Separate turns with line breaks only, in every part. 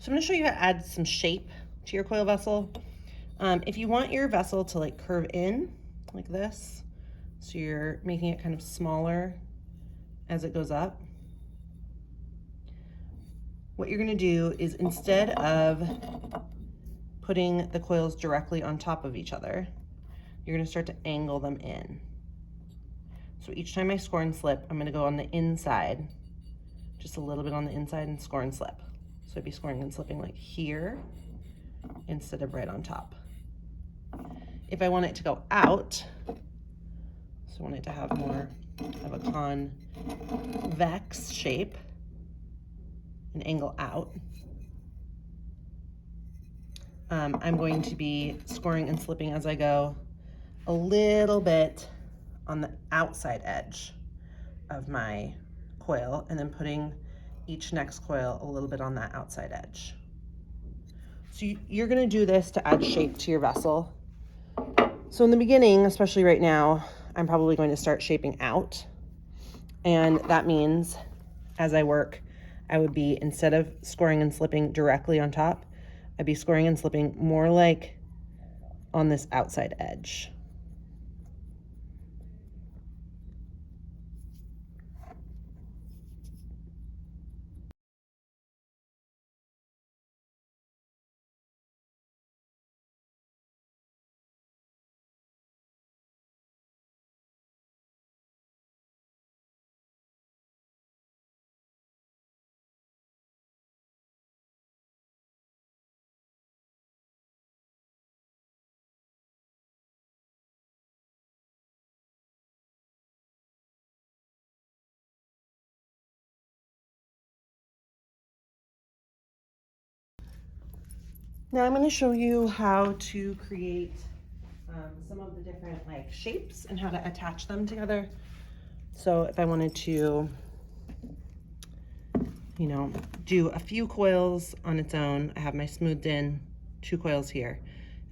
So I'm going to show you how to add some shape to your coil vessel. If you want your vessel to like curve in like this, so you're making it kind of smaller as it goes up, what you're going to do is instead of putting the coils directly on top of each other, you're going to start to angle them in. So each time I score and slip, I'm going to go on the inside, just a little bit on the inside, and score and slip. So I'd be scoring and slipping like here instead of right on top. If I want it to go out, so I want it to have more of a convex shape, an angle out, I'm going to be scoring and slipping as I go a little bit on the outside edge of my coil, and then putting each next coil a little bit on that outside edge. So you're going to do this to add shape to your vessel. So in the beginning, especially right now, I'm probably going to start shaping out. And that means as I work, I would be, instead of scoring and slipping directly on top, I'd be scoring and slipping more like on this outside edge. Now I'm going to show you how to create some of the different like shapes and how to attach them together. So if I wanted to, do a few coils on its own, I have my smoothed in 2 coils here,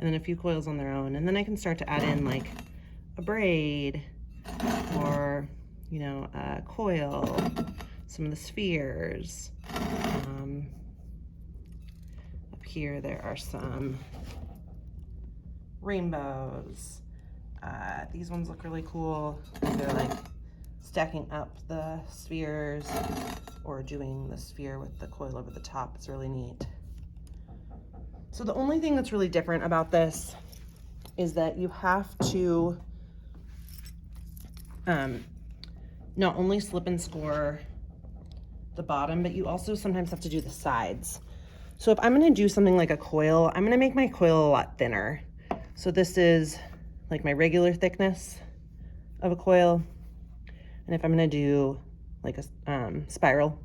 and then a few coils on their own, and then I can start to add in like a braid or, a coil, some of the spheres. Up here there are some rainbows. These ones look really cool. They're like stacking up the spheres or doing the sphere with the coil over the top. It's really neat. So the only thing that's really different about this is that you have to not only slip and score the bottom, but you also sometimes have to do the sides. So if I'm going to do something like a coil, I'm going to make my coil a lot thinner. So this is like my regular thickness of a coil. And if I'm going to do like a spiral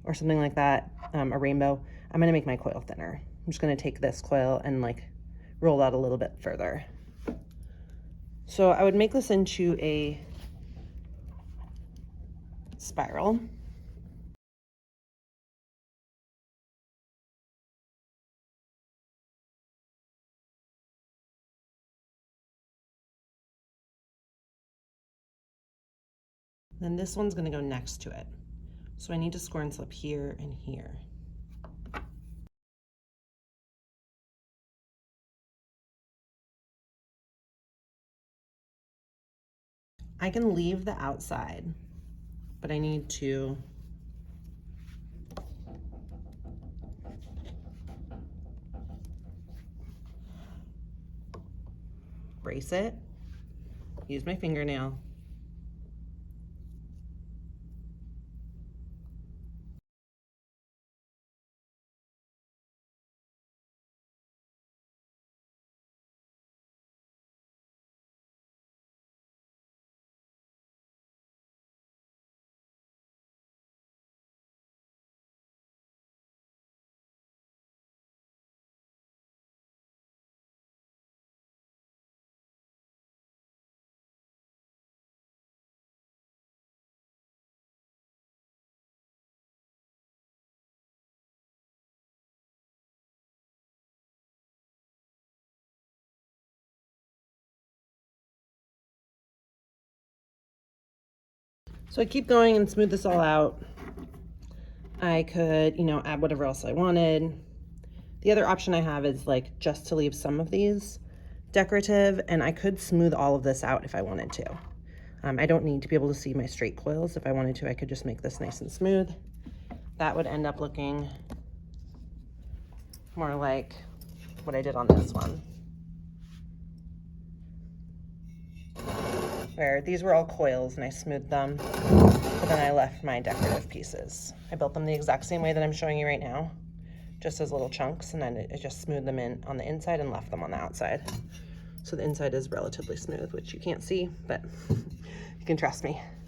or something like that, a rainbow, I'm going to make my coil thinner. I'm just going to take this coil and like roll out a little bit further. So I would make this into a spiral. Then this one's going to go next to it. So I need to score and slip here and here. I can leave the outside, but I need to brace it, use my fingernail, so I keep going and smooth this all out. I could, you know, add whatever else I wanted. The other option I have is like just to leave some of these decorative, and I could smooth all of this out if I wanted to. I don't need to be able to see my straight coils. If I wanted to, I could just make this nice and smooth. That would end up looking more like what I did on this one, where these were all coils and I smoothed them, but then I left my decorative pieces. I built them the exact same way that I'm showing you right now, just as little chunks, and then I just smoothed them in on the inside and left them on the outside. So the inside is relatively smooth, which you can't see, but you can trust me.